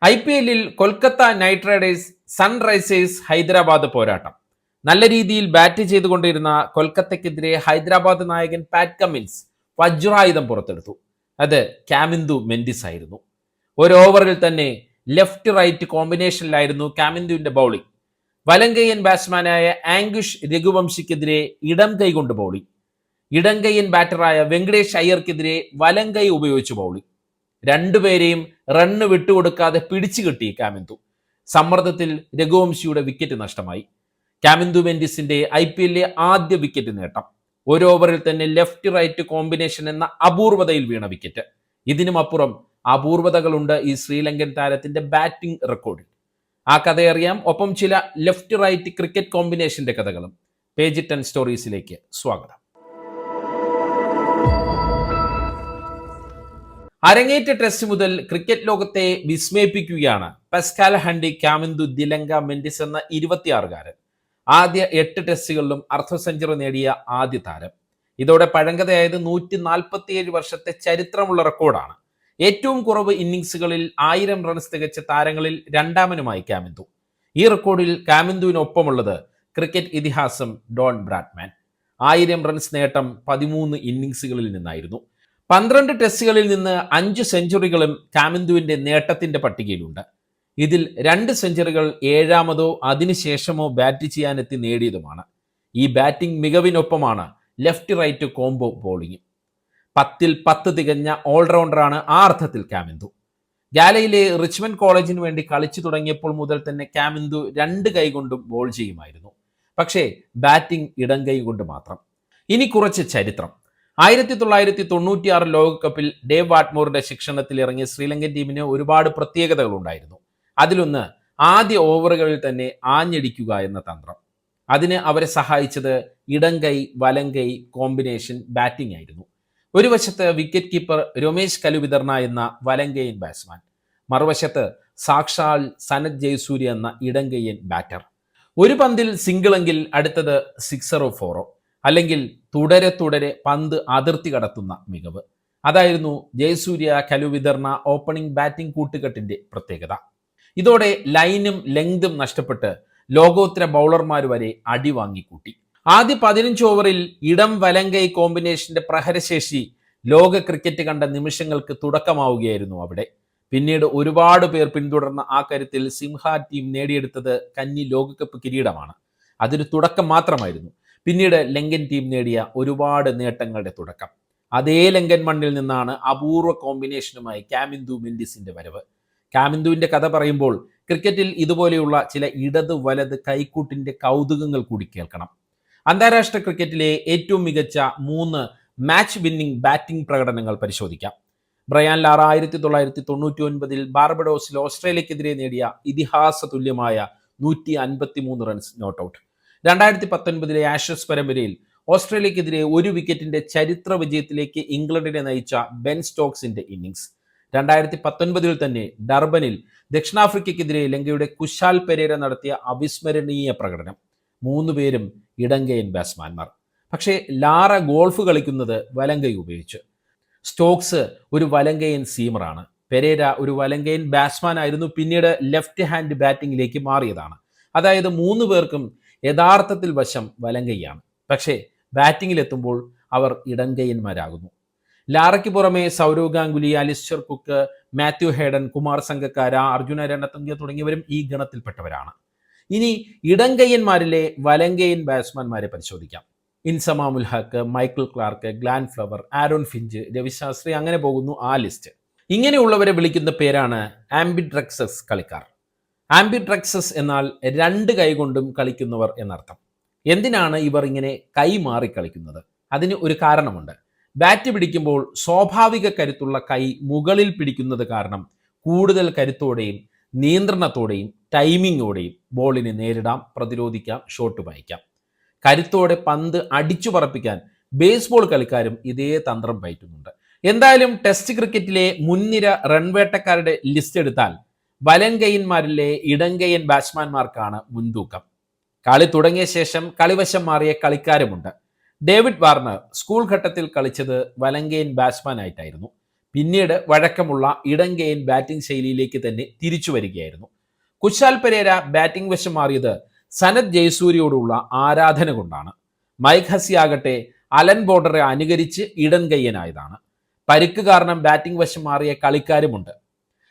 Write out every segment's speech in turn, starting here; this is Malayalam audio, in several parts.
IPL-ൽ Kolkata Knight Riders Sunrisers Hyderabad പോരാട്ടം. നല്ല രീതിയിൽ ബാറ്റ് ചെയ്തുകൊണ്ടിരുന്ന കൊൽക്കത്തയ്ക്കെതിരെ ഹൈദരാബാദ് നായകൻ പാറ്റ് കമ്മിൻസ് വജ്രായുധം പുറത്തെടുത്തു. അത് കാമിന്ദു മെൻഡിസ് ആയിരുന്നു. ഒരു ഓവറിൽ തന്നെ ലെഫ്റ്റ് റൈറ്റ് കോമ്പിനേഷനിലായിരുന്നു കാമിന്ദുവിന്റെ ബൗളിംഗ്. വലങ്കയ്യൻ ബാറ്റ്സ്മാനായ ആംഗുഷ് രഘുവംശിക്കെതിരെ ഇടം കൈകൊണ്ട് ബൗളിംഗ്. ഇടങ്കയ്യൻ ബാറ്ററായ വെങ്കടേഷ് അയ്യർക്കെതിരെ വലങ്കൈ ഉപയോഗിച്ച് ബൗളിംഗ്. രണ്ടുപേരെയും റണ്ണ് വിട്ടുകൊടുക്കാതെ പിടിച്ചു കിട്ടി കാമിന്ദു. സമ്മർദ്ദത്തിൽ രഘുവംശിയുടെ വിക്കറ്റ് നഷ്ടമായി. കാമിന്ദു മെൻഡിസിന്റെ IPL-ലെ ആദ്യ വിക്കറ്റ് നേട്ടം. ഒരു ഓവറിൽ തന്നെ ലെഫ്റ്റ് റൈറ്റ് കോമ്പിനേഷൻ എന്ന അപൂർവതയിൽ വീണ വിക്കറ്റ്. ഇതിനുമപ്പുറം അപൂർവതകളുണ്ട് ഈ ശ്രീലങ്കൻ താരത്തിന്റെ ബാറ്റിംഗ് റെക്കോർഡിൽ. ആ കഥയറിയാം, ഒപ്പം ചില ലെഫ്റ്റ് റൈറ്റ് ക്രിക്കറ്റ് കോമ്പിനേഷന്റെ കഥകളും. പേജ് 10 സ്റ്റോറീസിലേക്ക് സ്വാഗതം. അരങ്ങേറ്റ ടെസ്റ്റ് മുതൽ ക്രിക്കറ്റ് ലോകത്തെ വിസ്മയിപ്പിക്കുകയാണ് പസ്കാൽ ഹണ്ടി കാമിന്ദു ദിലങ്ക മെൻഡിസ് എന്ന 26-കാരൻ. ആദ്യ 8 ടെസ്റ്റുകളിലും അർദ്ധ സെഞ്ചുറി നേടിയ ആദ്യ താരം. ഇതോടെ പഴങ്കഥയായത് 147 വർഷത്തെ ചരിത്രമുള്ള റെക്കോർഡാണ്. ഏറ്റവും കുറവ് ഇന്നിംഗ്സുകളിൽ 1000 റൺസ് തികച്ച താരങ്ങളിൽ രണ്ടാമനുമായി കാമിന്ദു. ഈ റെക്കോർഡിൽ കാമിന്ദുവിനൊപ്പമുള്ളത് ക്രിക്കറ്റ് ഇതിഹാസം ഡോൺ ബ്രാഡ്മാൻ. 1000 റൺസ് നേട്ടം 13 ഇന്നിംഗ്സുകളിൽ നിന്നായിരുന്നു. 12 ടെസ്റ്റുകളിൽ നിന്ന് 5 സെഞ്ചുറികളും കാമിന്ദുവിന്റെ നേട്ടത്തിന്റെ പട്ടികയിലുണ്ട്. ഇതിൽ 2 സെഞ്ചുറികൾ ഏഴാമതോ അതിനുശേഷമോ ബാറ്റ് ചെയ്യാനെത്തി നേടിയതുമാണ്. ഈ ബാറ്റിംഗ് മികവിനൊപ്പമാണ് ലെഫ്റ്റ് റൈറ്റ് കോംബോ ബോളിംഗ്. 10-ൽ 10 തികഞ്ഞ ഓൾറൗണ്ടറാണ് ആ അർത്ഥത്തിൽ കാമിന്ദു. ഗാലയിലെ റിച്ച്മണ്ട് കോളേജിന് വേണ്ടി കളിച്ചു തുടങ്ങിയപ്പോൾ മുതൽ തന്നെ കാമിന്ദു 2 കൈകൊണ്ടും ബോൾ ചെയ്യുമായിരുന്നു. പക്ഷേ ബാറ്റിംഗ് ഇടം കൈ കൊണ്ട് മാത്രം. ഇനി കുറച്ച് ചരിത്രം. 1996 ലോകകപ്പിൽ ഡേവ് വാട്ട്മോറിന്റെ ശിക്ഷണത്തിൽ ഇറങ്ങിയ ശ്രീലങ്കൻ ടീമിന് ഒരുപാട് പ്രത്യേകതകൾ ഉണ്ടായിരുന്നു. അതിലൊന്ന് ആദ്യ ഓവറുകളിൽ തന്നെ ആഞ്ഞടിക്കുക എന്ന തന്ത്രം. അതിന് അവരെ സഹായിച്ചത് ഇടംകൈ വലങ്കൈ കോമ്പിനേഷൻ ബാറ്റിംഗ് ആയിരുന്നു. ഒരു വശത്ത് വിക്കറ്റ് കീപ്പർ രമേശ് കലുവിതർണ എന്ന വലങ്കയ്യൻ ബാറ്റ്സ്മാൻ, മറുവശത്ത് സാക്ഷാൽ സനത് ജയസൂര്യ എന്ന ഇടംകയ്യൻ ബാറ്റർ. ഒരു പന്തിൽ സിംഗിളെങ്കിൽ അടുത്തത് 6-ഓ 4-ഓ, അല്ലെങ്കിൽ തുടരെ തുടരെ പന്ത് അതിർത്തി കടത്തുന്ന മികവ്. അതായിരുന്നു ജയസൂര്യ കലുവിതർണ ഓപ്പണിംഗ് ബാറ്റിംഗ് കൂട്ടുകെട്ടിന്റെ പ്രത്യേകത. ഇതോടെ ലൈനും ലെങ്തും നഷ്ടപ്പെട്ട് ലോകോത്തര ബൗളർമാർ വരെ അടി വാങ്ങിക്കൂട്ടി. ആദ്യ 15 ഓവറിൽ ഇടം വലങ്കൈ കോമ്പിനേഷന്റെ പ്രഹരശേഷി ലോക ക്രിക്കറ്റ് കണ്ട നിമിഷങ്ങൾക്ക് തുടക്കമാവുകയായിരുന്നു അവിടെ. പിന്നീട് ഒരുപാട് പേർ പിന്തുടർന്ന ആ കരുത്തിൽ സിംഹ ടീം നേടിയെടുത്തത് കന്നി ലോകകപ്പ് കിരീടമാണ്. അതൊരു തുടക്കം മാത്രമായിരുന്നു. പിന്നീട് ലങ്കൻ ടീം നേടിയ ഒരുപാട് നേട്ടങ്ങളുടെ തുടക്കം. അതേ ലങ്കൻ മണ്ണിൽ നിന്നാണ് അപൂർവ കോമ്പിനേഷനുമായി കാമിന്ദു മെൻഡിസിന്റെ വരവ്. കാമിന്ദുവിന്റെ കഥ പറയുമ്പോൾ ക്രിക്കറ്റിൽ ഇതുപോലെയുള്ള ചില ഇടത് വലത് കൈക്കൂട്ടിന്റെ കൗതുകങ്ങൾ കൂടി കേൾക്കണം. അന്താരാഷ്ട്ര ക്രിക്കറ്റിലെ ഏറ്റവും മികച്ച 3 മാച്ച് വിന്നിംഗ് ബാറ്റിംഗ് പ്രകടനങ്ങൾ പരിശോധിക്കാം. ബ്രയാൻ ലാറ 1999 ബാർബഡോസിൽ ഓസ്ട്രേലിയക്കെതിരെ നേടിയ ഇതിഹാസ തുല്യമായ 153 റൺസ് നോട്ട് ഔട്ട്. 2019 ആഷസ് പരമ്പരയിൽ ഓസ്ട്രേലിയക്കെതിരെ 1 വിക്കറ്റിന്റെ ചരിത്ര വിജയത്തിലേക്ക് ഇംഗ്ലണ്ടിനെ നയിച്ച ബെൻ സ്റ്റോക്സിന്റെ ഇന്നിംഗ്സ്. 2019 തന്നെ ഡർബനിൽ ദക്ഷിണാഫ്രിക്കയ്ക്കെതിരെ ലങ്കയുടെ കുശാൽ പെരേര നടത്തിയ അവിസ്മരണീയ പ്രകടനം. 3 പേരും ഇടങ്കയ്യൻ ബാറ്റ്സ്മാൻമാർ. പക്ഷേ ലാറ ഗോൾഫ് കളിക്കുന്നത് വലങ്കൈ ഉപയോഗിച്ച്. സ്റ്റോക്സ് ഒരു വലങ്കയ്യൻ സീമറാണ്. പെരേര ഒരു വലങ്കയ്യൻ ബാറ്റ്സ്മാൻ ആയിരുന്നു. പിന്നീട് ലെഫ്റ്റ് ഹാൻഡ് ബാറ്റിംഗിലേക്ക് മാറിയതാണ്. അതായത് 3 പേർക്കും യഥാർത്ഥത്തിൽ വശം വലങ്കയ്യാണ്. പക്ഷേ ബാറ്റിംഗിലെത്തുമ്പോൾ അവർ ഇടങ്കയ്യന്മാരാകുന്നു. ലാറയ്ക്ക് പുറമെ Sourav Ganguly, Alastair Cook, Matthew Hayden, Kumar Sangakkara, Arjuna Ranatunga തുടങ്ങിയവരും ഈ ഗണത്തിൽപ്പെട്ടവരാണ്. ഇനി ഇടങ്കയ്യന്മാരിലെ വലങ്കയ്യൻ ബാറ്റ്സ്മാൻമാരെ പരിശോധിക്കാം. Inzamam ul Haq, Michael Clarke, Grant Flower, Aaron Finch, Ravi Shastri, അങ്ങനെ പോകുന്നു ആ ലിസ്റ്റ്. ഇങ്ങനെയുള്ളവരെ വിളിക്കുന്ന പേരാണ് ആംബിഡ്രക്സസ് കളിക്കാർ. ആംബിഡ്രക്സസ് എന്നാൽ 2 കൈകൊണ്ടും കളിക്കുന്നവർ എന്നർത്ഥം. എന്തിനാണ് ഇവർ ഇങ്ങനെ കൈ മാറി കളിക്കുന്നത്? അതിന് ഒരു കാരണമുണ്ട്. ബാറ്റ് പിടിക്കുമ്പോൾ സ്വാഭാവിക കരുത്തുള്ള കൈ മുകളിൽ പിടിക്കുന്നത് കാരണം കൂടുതൽ കരുത്തോടെയും നിയന്ത്രണത്തോടെയും ടൈമിങ്ങോടെയും ബോളിനെ നേരിടാം, പ്രതിരോധിക്കാം, ഷോട്ട് വായിക്കാം. കരുത്തോടെ പന്ത് അടിച്ചു പറപ്പിക്കാൻ ബേസ്ബോൾ കളിക്കാരും ഇതേ തന്ത്രം പയറ്റുന്നുണ്ട്. എന്തായാലും ടെസ്റ്റ് ക്രിക്കറ്റിലെ മുൻനിര റൺവേട്ടക്കാരുടെ ലിസ്റ്റ് എടുത്താൽ വലങ്കയ്യന്മാരിലെ ഇടങ്കയ്യൻ ബാറ്റ്സ്മാൻമാർക്കാണ് മുൻതൂക്കം. കളി തുടങ്ങിയ ശേഷം കളിവശം മാറിയ കളിക്കാരുമുണ്ട്. ഡേവിഡ് വാർണർ സ്കൂൾ ഘട്ടത്തിൽ കളിച്ചത് വലങ്കയ്യൻ ബാറ്റ്സ്മാൻ ആയിട്ടായിരുന്നു. പിന്നീട് വഴക്കമുള്ള ഇടംകൈയൻ ബാറ്റിംഗ് ശൈലിയിലേക്ക് തന്നെ തിരിച്ചു വരികയായിരുന്നു. കുശാൽ പെരേര ബാറ്റിംഗ് വശം മാറിയത് സനത് ജയസൂര്യയോടുള്ള ആരാധന കൊണ്ടാണ്. മൈക്ക് ഹസി ആകട്ടെ അലൻ ബോർഡറെ അനുകരിച്ച് ഇടംകൈയനായതാണ്. പരിക്ക് കാരണം ബാറ്റിംഗ് വശം മാറിയ കളിക്കാരുമുണ്ട്.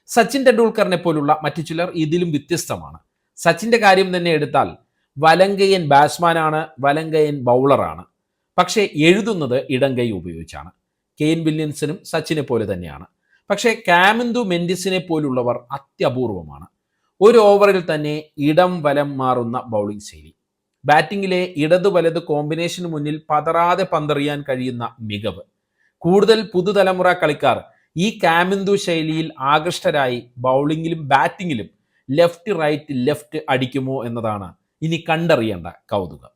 സച്ചിൻ ടെണ്ടുൽക്കറിനെ പോലുള്ള മറ്റു ചിലർ ഇതിലും വ്യത്യസ്തമാണ്. സച്ചിന്റെ കാര്യം തന്നെ എടുത്താൽ വലങ്കയ്യൻ ബാറ്റ്സ്മാനാണ്, വലങ്കയ്യൻ ബൗളറാണ്. പക്ഷേ എഴുതുന്നത് ഇടംകൈ ഉപയോഗിച്ചാണ്. കെയ്ൻ വില്യംസനും സച്ചിനെ പോലെ തന്നെയാണ്. പക്ഷേ കാമിന്ദു മെൻഡിസിനെ പോലുള്ളവർ അത്യപൂർവമാണ്. ഒരു ഓവറിൽ തന്നെ ഇടം വലം മാറുന്ന ബൗളിംഗ് ശൈലി, ബാറ്റിംഗിലെ ഇടതു വലത് കോമ്പിനേഷന് മുന്നിൽ പതറാതെ പന്തെറിയാൻ കഴിയുന്ന മികവ്. കൂടുതൽ പുതുതലമുറ കളിക്കാർ ഈ കാമിന്ദു ശൈലിയിൽ ആകൃഷ്ടരായി ബൗളിങ്ങിലും ബാറ്റിങ്ങിലും ലെഫ്റ്റ് റൈറ്റ് ലെഫ്റ്റ് അടിക്കുമോ എന്നതാണ് ഇനി കണ്ടറിയേണ്ട കൗതുകം.